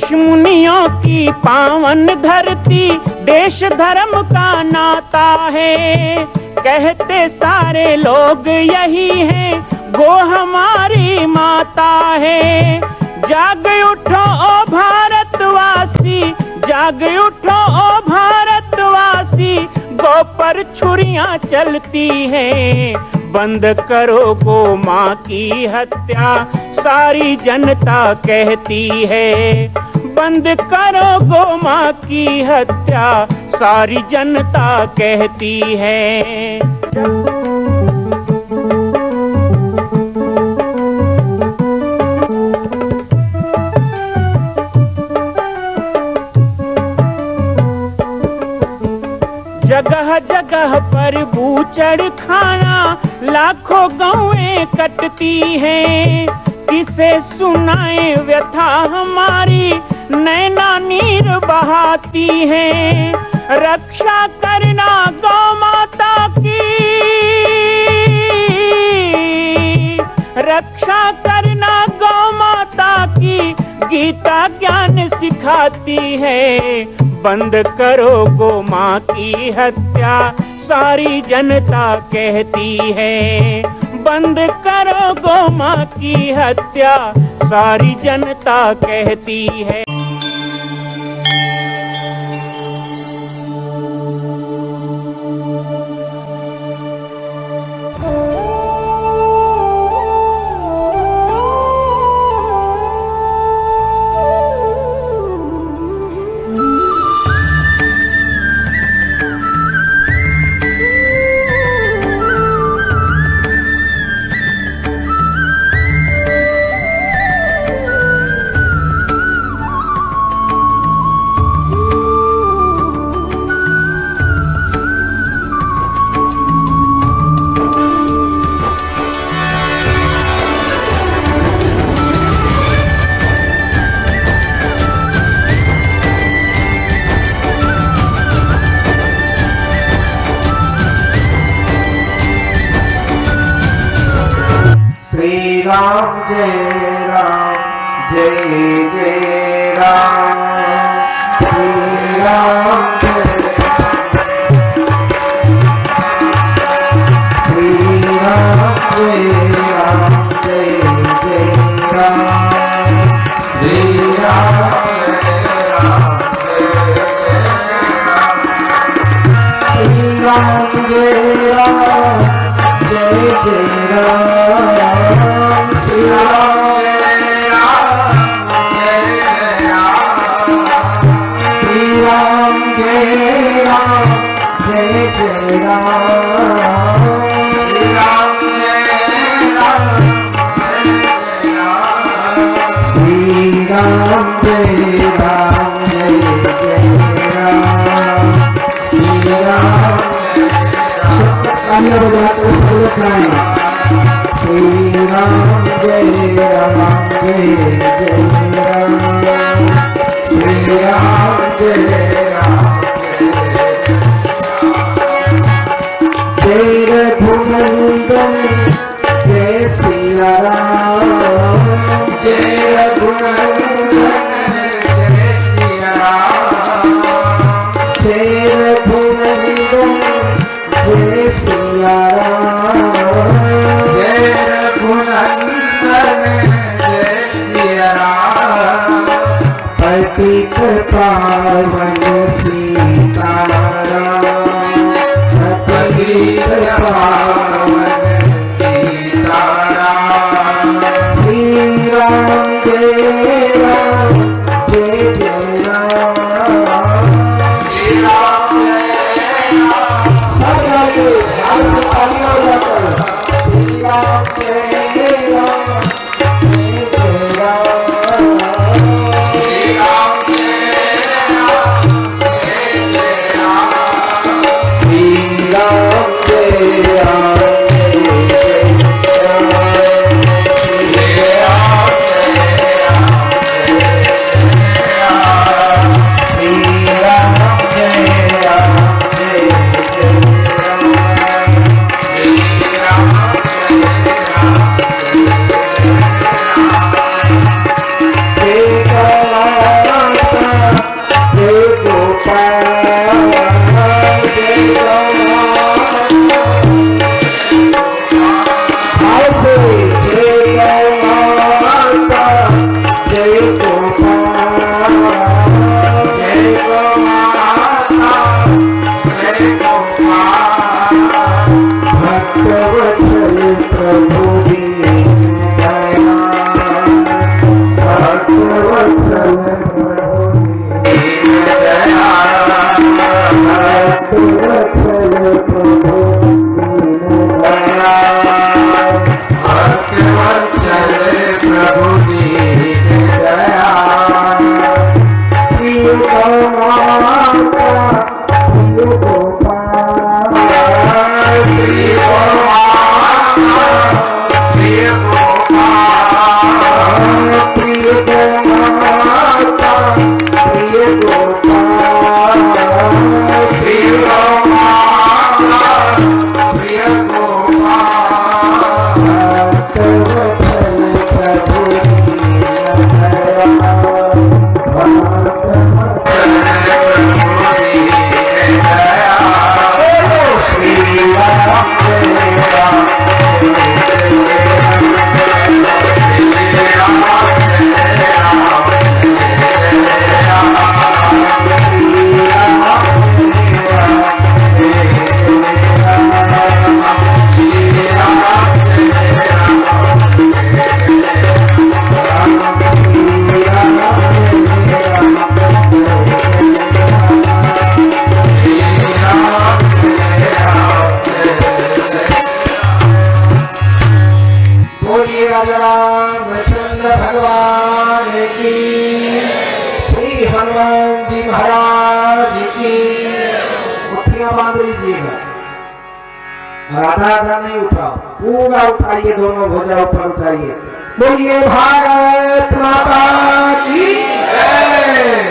ऋषि मुनियों की पावन धरती, देश धर्म का नाता है। कहते सारे लोग यही हैं, गो हमारी माता है। जाग उठो ओ भारतवासी, जाग उठो ओ भारतवासी, गो पर छुरियां चलती हैं। बंद करो गो माँ की हत्या, सारी जनता कहती है। बंद करो गो माँ की हत्या, सारी जनता कहती है। जगह जगह पर बूचड़ खाना, लाखों गौएं कटती हैं। किसे सुनाए व्यथा हमारी, नैना नीर बहाती हैं। रक्षा करना गौ माता की, रक्षा करना गौ माता की, गीता ज्ञान सिखाती है। बंद करो गो माँ की हत्या, सारी जनता कहती है। बंद करो गो माँ की हत्या, सारी जनता कहती है। श्री राम जय जय जय राम। श्री राम जय श्री राम जय जय राम। श्री राम श्री राम जय जय राम। श्री राम जय श्री राम जय जय राम। श्री राम श्री राम जय जय राम। श्री राम श्री राम जय जय राम। श्री राम जय जय रघुनंदन जय सिया राम। जय रघुनंदन जय सिया राम। जय रघुनंदन जय सिया राम। जय रघुनंदन जय सिया राम। पतित पावन सीताराम। पतित पावन सीताराम। श्री राम जय राम जय जय राम। श्री राम जय राम। सब लोग ध्यान से तालियां बजाकर श्री राम जय राम जय जय राम। श्री राम जय राम जय जय राम। श्री राम जय राम जय जय राम। श्री राम जय राम जय जय राम। श्री राम जय राम जय जय राम। श्री राम जय राम जय जय राम। ऐसे जय माता जय गोपाल जय माता जय गोपाल भक्तवत्सल प्रभु दीनदयाल भक्तवत्सल प्रभु दीनदयाल भक्तवत्सल प्रभु भक्तवत्सल प्रभु दीनदयाल प्रिय माता प्रिय गोपाल प्रिय माता प्रिय गोपाल प्रिय माता प्रिय गोपाल प्रिय माता प्रिय गोपाल भक्तवत्सल प्रभु दीनदयाल भक्तवत्सल प्रभु दीनदयाल श्री राम जय राम बोलिए राजा रामचंद्र भगवान की श्री हनुमान जी महाराज की मुट्ठियां बांध लीजिएगा आधा आधा नहीं उठाओ पूरा उठाइए दोनों भुजा ऊपर उठाइए बोलिए भारत माता की जय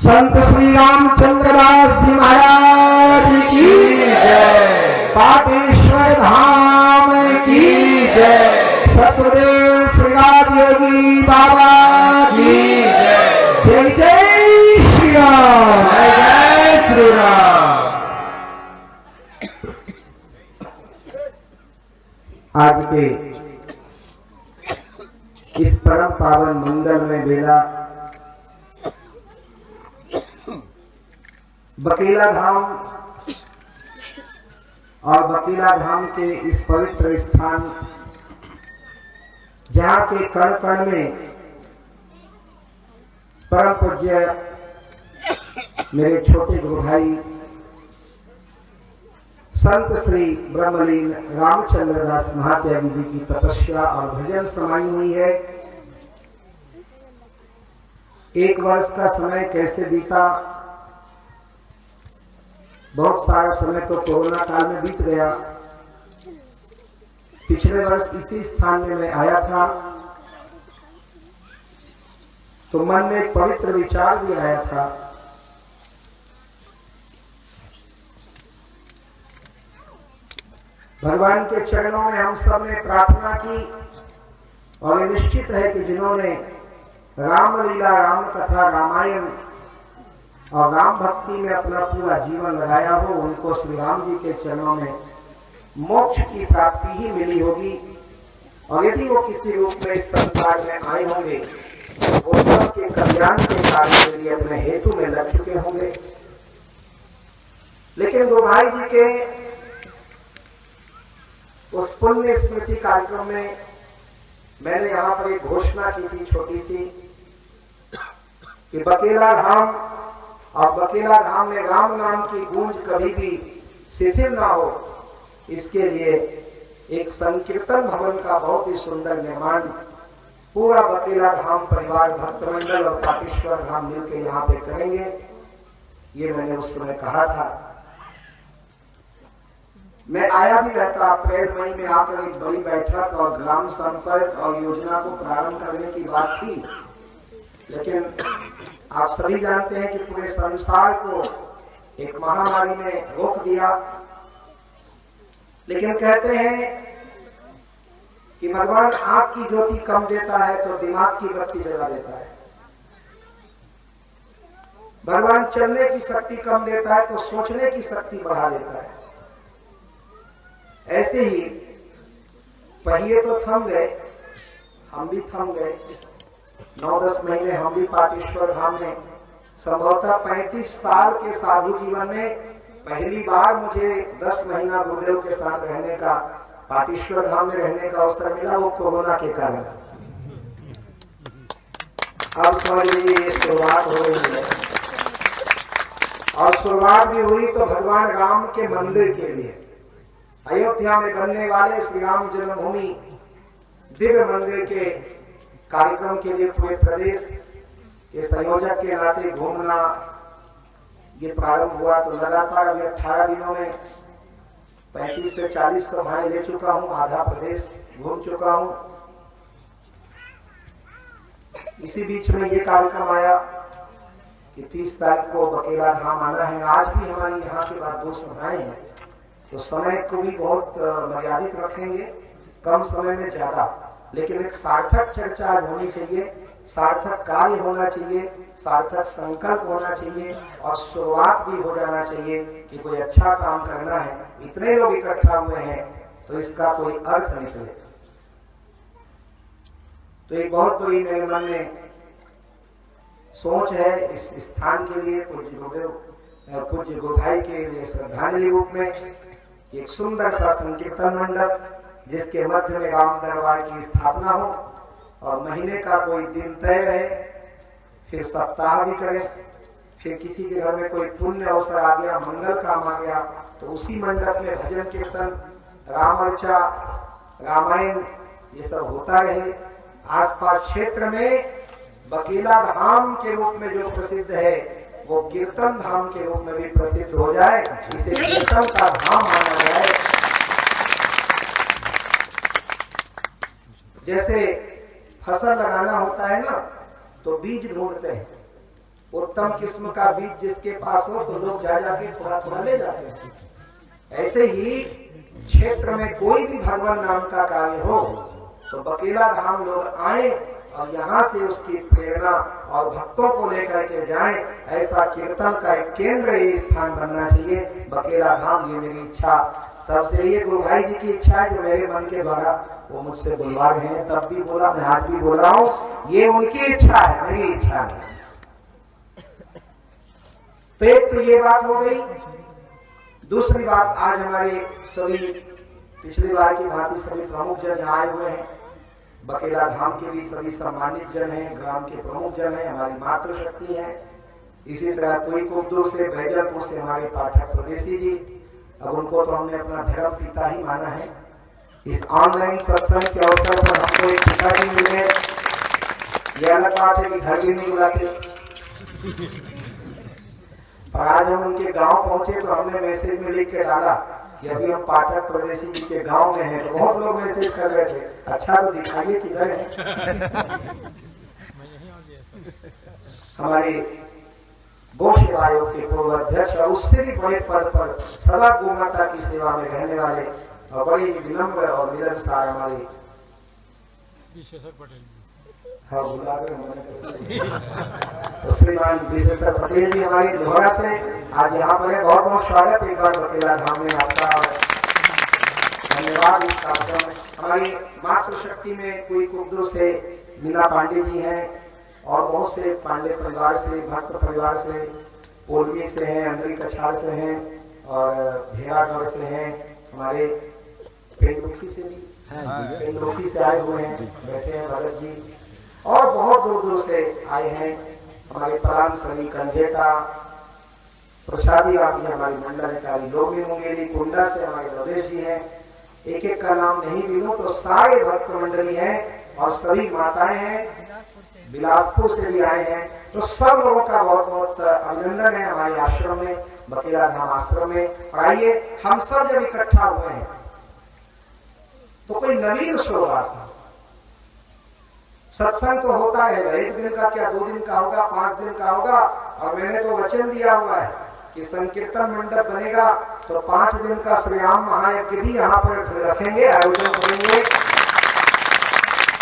संत श्री रामचंद्र दास जी महाराज की जय पाटेश्वर धाम की जय सतगुरुदेव श्री योगी बाबा की जय जय जय श्री राम जय जय श्री राम। आज के इस परम पावन मंगल में बेला बकीला धाम और बकीला धाम के इस पवित्र स्थान जहाँ के कण कण में परम पूज्य मेरे छोटे गुरु भाई संत श्री ब्रह्मलीन रामचंद्र दास महात्यागी जी की तपस्या और भजन समाई हुई है। एक वर्ष का समय कैसे बीता, बहुत सारा समय तो कोरोना काल में बीत गया। पिछले वर्ष इसी स्थान में मैं आया था तो मन में एक पवित्र विचार भी आया था। भगवान के चरणों में हम सब ने प्रार्थना की और ये निश्चित है कि जिन्होंने रामलीला, राम कथा, रामायण और राम भक्ति में अपना पूरा जीवन लगाया हो उनको श्री राम जी के चरणों में मोक्ष की प्राप्ति ही मिली होगी। और यदि वो किसी रूप में इस संसार में आए होंगे वो सबके कल्याण के कार्य के लिए अपने हेतु में लग चुके होंगे। लेकिन गुरु भाई जी के उस पुण्य स्मृति कार्यक्रम में मैंने यहाँ पर एक घोषणा की थी छोटी सी कि बकेला धाम और बकेला धाम में राम नाम की गूंज कभी भी शिथिल ना हो, इसके लिए एक संकीर्तन भवन का बहुत ही सुंदर निर्माण पूरा बकेला धाम परिवार भक्तमंडल और पाटेश्वर धाम मिलकर यहाँ पे करेंगे। ये मैंने उस समय कहा था। मैं आया भी रहता, अप्रैल मई में आकर एक बड़ी बैठक और ग्राम संपर्क और योजना को प्रारंभ करने की बात थी, लेकिन आप सभी जानते हैं कि पूरे संसार को एक महामारी ने रोक दिया। लेकिन कहते हैं कि भगवान आंख की ज्योति कम देता है तो दिमाग की बत्ती जला देता है। भगवान चलने की शक्ति कम देता है तो सोचने की शक्ति बढ़ा देता है। ऐसे ही पहिए तो थम गए, हम भी थम गए। 9-10 महीने हम भी पाटेश्वर धाम में, संभवतः 35 साल के साधु जीवन में पहली बार मुझे 10 महीना गुरुदेव के साथ रहने का, पाटेश्वर धाम में रहने का अवसर मिला, वो कोरोना के कारण। अब समझ लीजिए ये शुरुआत हो रही है, और शुरुआत भी हुई तो भगवान राम के मंदिर के लिए, अयोध्या में बनने वाले श्री राम जन्मभूमि दिव्य मंदिर के कार्यक्रम के लिए पूरे प्रदेश के संयोजक के नाते घूमना ये प्रारंभ हुआ। तो लगातार अभी 18 दिनों में 35 से 40 सभाएं ले चुका हूं, आधा प्रदेश घूम चुका हूं। इसी बीच में ये कार्यक्रम आया कि 30 तारीख को बकेला धाम आना है। आज भी हमारी यहाँ के बाद 2 सभाएं हैं, तो समय को भी बहुत मर्यादित रखेंगे, कम समय में ज्यादा, लेकिन एक सार्थक चर्चा होनी चाहिए, सार्थक कार्य होना चाहिए, सार्थक संकल्प होना चाहिए, और शुरुआत भी हो जाना चाहिए कि कोई अच्छा काम करना है। इतने लोग इकट्ठा हुए हैं तो इसका कोई अर्थ निकले। तो एक बहुत बड़ी मेरे मन में सोच है इस स्थान के लिए, पूज्य गुरु भाई के लिए श्रद्धांजलि रूप में एक सुंदर सा संकीर्तन मंडप, जिसके मध्य में राम दरबार की स्थापना हो, और महीने का कोई दिन तय रहे, फिर सप्ताह भी करें, फिर किसी के घर में कोई पुण्य अवसर आ गया, मंगल काम आ गया, तो उसी मंडप में भजन कीर्तन, राम अर्चा, रामायण ये सब होता रहे। आसपास क्षेत्र में बकेला धाम के रूप में जो प्रसिद्ध है वो कीर्तन धाम के रूप में भी प्रसिद्ध हो जाए, इसे कीर्तन का धाम माना जाए। जैसे फसल लगाना होता है ना, तो बीज ढूंढते हैं, उत्तम किस्म का बीज जिसके पास हो तो लोग जा जाके थोड़ा थोड़ा ले जाते हैं। ऐसे ही क्षेत्र में कोई भी भगवान नाम का कार्य हो तो बकेला धाम लोग आए और यहाँ से उसकी प्रेरणा और भक्तों को लेकर के जाएं। ऐसा कीर्तन का एक केंद्र ये स्थान बनना चाहिए बकेला धाम, ये मेरी इच्छा तब से, ये गुरु भाई जी की इच्छा है जो मेरे मन के द्वारा वो मुझसे बुलवा रहे हैं, तब भी बोला, मैं आज भी बोल रहा हूँ, ये उनकी इच्छा है, मेरी इच्छा नहीं। तो एक तो ये बात हो गई। दूसरी बात, आज हमारे सभी पिछली बार की भांति सभी प्रमुख जन आए हुए हैं, बकेला धाम के भी सभी सम्मानित जन हैं, ग्राम के प्रमुख जन हैं, हमारी मातृशक्ति है। इसी तरह कोईकुब्दू से, बैजलपुर से हमारे पाठक प्रदेशी जी, अब उनको तो हमने अपना धर्म पिता ही माना है। इस ऑनलाइन सत्संग के अवसर पर हमको एक पिताजी मिले, यह अलग बात है कि घर भी नहीं बुलाते, और आज हम उनके गांव पहुंचे तो हमने मैसेज में लिख के डाला कि अभी हम पाठक प्रदेशी जी के गांव में हैं, तो बहुत लोग मैसेज कर रहे थे, अच्छा तो दिखाइए किधर है। हमारे गौ सेवा आयोग के पूर्व अध्यक्ष और उससे भी बड़े पद पर सदा गौ माता की सेवा में रहने वाले और बड़ी विनम्र और मिलनसार हमारे तो श्रीमान विशेषर पटेल जी हमारी लोहरा से आज यहाँ पर है। बहुत बहुत स्वागत एक बार बकेला धाम में आपका, धन्यवाद। इस कार्यक्रम में हमारी मातृशक्ति में कोईकुब्दू से मीना पांडे जी हैं और बहुत से पांडे परिवार से, भक्त परिवार से, पोलवी से हैं, अंदरी कछार से हैं और भेड़ागढ़ से हैं, हमारे पेंडुखी से भी, पेंडुखी से आए हुए हैं, बैठे हैं भरत जी, और बहुत दूर दूर से आए हैं हमारे प्राण सभी कंजेटा प्रसादी आप हमारी मंडल अधिकारी लोग भी मुंगेरी कुंडा से हमारे नरेश जी हैं। एक एक का नाम नहीं गिनूं तो सारे भक्त मंडली हैं और सभी माताएं हैं, बिलासपुर से भी आए हैं। तो सब लोगों का बहुत बहुत अभिनंदन है हमारे आश्रम में, बकेला धाम आश्रम में। आइए हम सब जब इकट्ठा हुए हैं तो कोई नवीन शुरुआत, सत्संग तो होता रहेगा, एक दिन का क्या, 2 दिन का होगा, 5 दिन का होगा, और मैंने तो वचन दिया हुआ है कि संकीर्तन मंडप बनेगा तो 5 दिन का श्री राम महायज्ञ भी यहाँ पर रखेंगे, आयोजन करेंगे,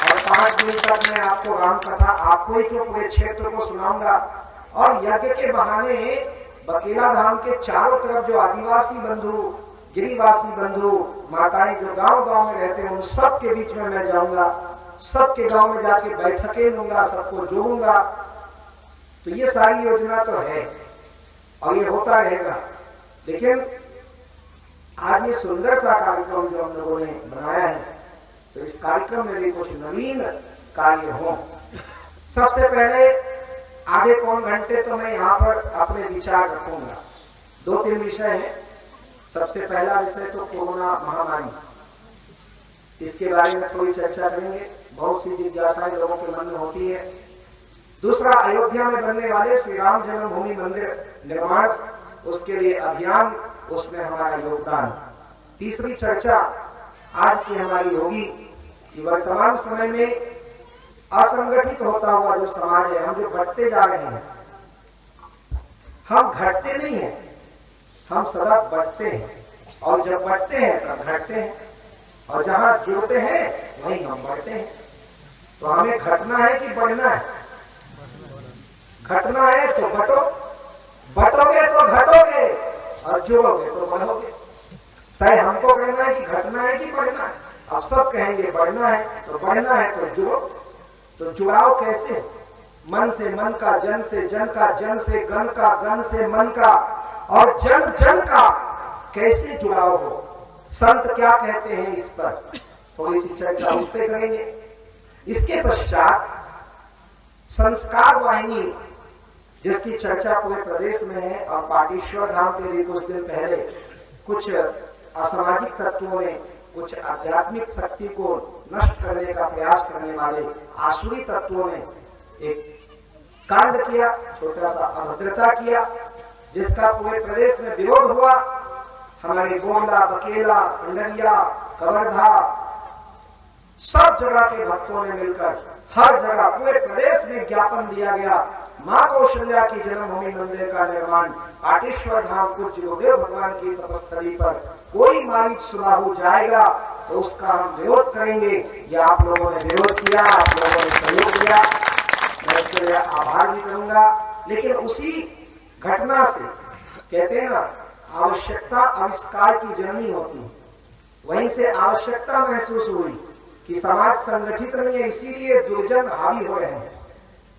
और 5 दिन तक मैं आपको राम कथा आपको ही तो पूरे क्षेत्र को सुनाऊंगा। और यज्ञ के बहाने बकेला धाम के चारों तरफ जो आदिवासी बंधु, गिरिवासी बंधु, माताएं जो गांव-गांव में रहते हैं उन सब के बीच में मैं जाऊंगा, सबके गांव में जाके बैठकें लूंगा, सबको जोड़ूंगा। तो ये सारी योजना तो है और ये होता रहेगा। लेकिन आज ये सुंदर सा कार्यक्रम जो हम लोगों ने बनाया है, तो इस कार्यक्रम में भी कुछ नवीन कार्य हो। सबसे पहले आधे पौन घंटे तो मैं यहाँ पर अपने विचार रखूंगा। 2-3 विषय हैं। सबसे पहला विषय तो कोरोना महामारी, इसके बारे में थोड़ी चर्चा करेंगे। बहुत सी जिज्ञासाएं लोगों के मन में होती है। दूसरा, अयोध्या में बनने वाले श्री राम जन्मभूमि मंदिर निर्माण, उसके लिए अभियान, उसमें हमारा योगदान। तीसरी चर्चा आज की हमारी होगी कि वर्तमान समय में असंगठित होता हुआ जो समाज है, हम जो बढ़ते जा रहे हैं, हम घटते नहीं हैं, हम सदा बढ़ते हैं। और जब बढ़ते हैं तब घटते हैं, और जहां जुड़ते हैं वहीं हम बढ़ते हैं। तो हमें घटना है कि बढ़ना है? घटना है तो बटो, बटोगे तो घटोगे, और जुड़ोगे तो बढ़ोगे। तय हमको कहना है कि घटना है कि बढ़ना है। अब सब कहेंगे बढ़ना है, तो बढ़ना है तो जुड़ो। तो जुड़ाव कैसे? मन से मन का, जन से जन का, जन से गण का, गण से मन का, और जन जन का कैसे जुड़ाव हो। संत क्या कहते हैं इस पर थोड़ी सी चर्चा उस पर करेंगे। इसके पश्चात संस्कार वाहिनी, जिसकी चर्चा पूरे प्रदेश में है, और पाटेश्वर धाम के लिए कुछ दिन पहले कुछ असामाजिक तत्वों ने, कुछ आध्यात्मिक शक्ति को नष्ट करने का प्रयास करने वाले आसुरी तत्वों ने एक कांड किया, छोटा सा अभद्रता किया, जिसका पूरे प्रदेश में विरोध हुआ। हमारे गोंडा, बकेला, पंडरिया, कवर्धा, सब जगह के भक्तों ने मिलकर हर जगह पूरे प्रदेश में ज्ञापन दिया गया, मां कौशल्या की जन्मभूमि मंदिर का निर्माण पाटेश्वर धाम पूज्य गुरुदेव भगवान की तपस्थली पर कोई मारीच सुबाहु जाएगा तो उसका हम विरोध करेंगे। ये आप लोगों ने विरोध किया, आप लोगों ने सहयोग दिया, मैं इसके लिए आभार भी करूंगा। लेकिन उसी घटना से, कहते हैं ना, आवश्यकता आविष्कार की जननी होती है। वहीं से आवश्यकता महसूस हुई कि समाज संगठित नहीं है, इसीलिए दुर्जन हावी हो रहे हैं।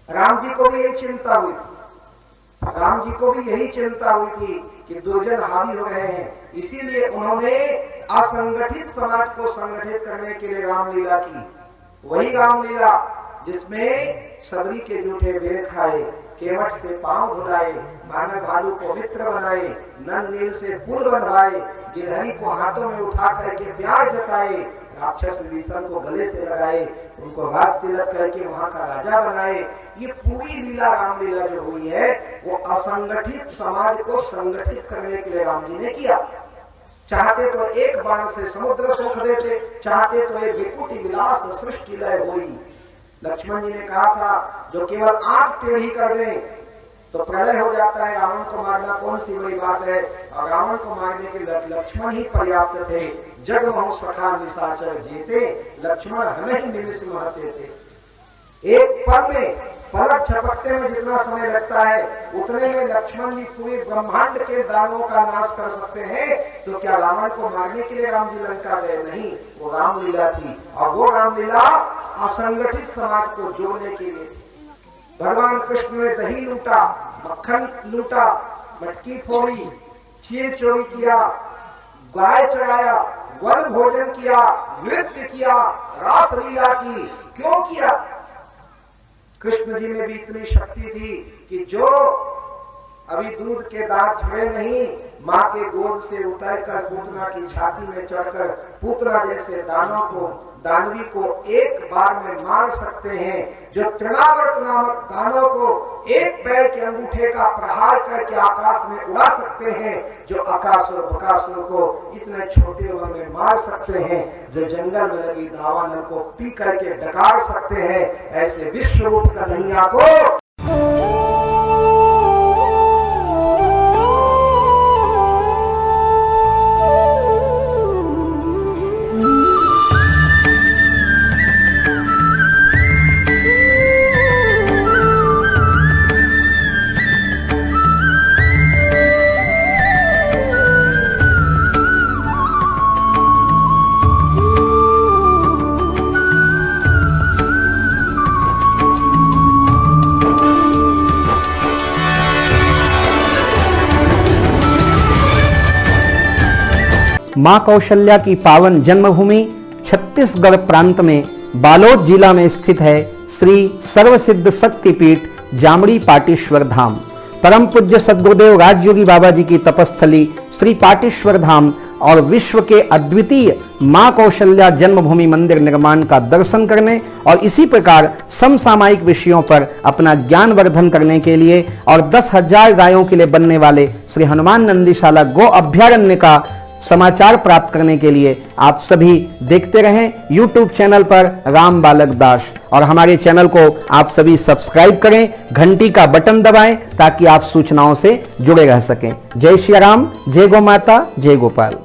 राम जी को भी यही चिंता हुई थी, राम जी को भी यही चिंता हुई थी कि दुर्जन हावी हो रहे हैं, इसीलिए उन्होंने असंगठित समाज को संगठित करने के लिए रामलीला की। वही रामलीला जिसमें सबरी के जूठे बेर खाए, केवट से पांव धुलाए, मानव भालू को मित्र बनाए, नल नील से पुल बंधवाए, गिलहरी को हाथों में उठा करके प्यार जताए, राक्षस विभीषण को गले से लगाए, उनको राज तिलक करके वहां का राजा बनाए। ये पूरी लीला रामलीला जो हुई है वो असंगठित समाज को संगठित करने के लिए राम जी ने किया। चाहते तो एक बाण से समुद्र सोख देते, चाहते तो एक विकुटी विलास सृष्टि लय हुई। लक्ष्मण जी ने कहा था जो केवल आंख टेढ़ी कर दे तो प्रलय हो जाता है, रावण को मारना कौन सी बड़ी बात है। और रावण को मारने के लिए लक्ष्मण ही पर्याप्त थे। जग महु सखा निशाचर जीते, लक्ष्मण हमें ही निमिष महते थे। एक पल में, पलक झपकते में जितना समय लगता है, उतने में लक्ष्मण जी पूरे ब्रह्मांड के दानवों का नाश कर सकते हैं। तो क्या रावण को मारने के लिए राम जी लंका गए? नहीं, वो रामलीला थी। और वो रामलीला असंगठित समाज को जोड़ने के लिए। भगवान कृष्ण ने दही लूटा, मक्खन लूटा, मटकी फोड़ी, चीर चोरी किया, गाय चराया, वन भोजन किया, नृत्य किया, रासलीला की। क्यों किया? कृष्ण जी में भी इतनी शक्ति थी कि जो अभी दूध के दांत झड़े नहीं, माँ के गोद से उतरकर पूतना की छाती में चढ़कर पूतना जैसे दानवी को एक बार में मार सकते हैं। जो तृणावर्त नामक दानव को एक पैर के अंगूठे का प्रहार करके आकाश में उड़ा सकते हैं, जो अकासुर बकासुर को इतने छोटे उम्र में मार सकते हैं, जो जंगल में लगी दावानल को पी करके डकार सकते हैं, ऐसे विश्व रूप कन्हैया को मां कौशल्या की पावन जन्मभूमि छत्तीसगढ़ प्रांत में बालोद जिला में स्थित है श्री सर्वसिद्ध शक्तिपीठ जामड़ी पाटेश्वर धाम। परम पूज्य सद्गुरुदेव राजयोगी बाबा जी की तपस्थली श्री पाटेश्वर धाम और विश्व के अद्वितीय मां कौशल्या जन्मभूमि मंदिर निर्माण का दर्शन करने और इसी प्रकार समसामयिक विषयों पर अपना ज्ञान वर्धन करने के लिए और 10,000 गायों के लिए बनने वाले श्री हनुमान नंदीशाला गो अभ्यारण्य का समाचार प्राप्त करने के लिए आप सभी देखते रहें YouTube चैनल पर राम बालक दास, और हमारे चैनल को आप सभी सब्सक्राइब करें, घंटी का बटन दबाएं ताकि आप सूचनाओं से जुड़े रह सकें। जय श्री राम, जय गौ माता, जय गोपाल।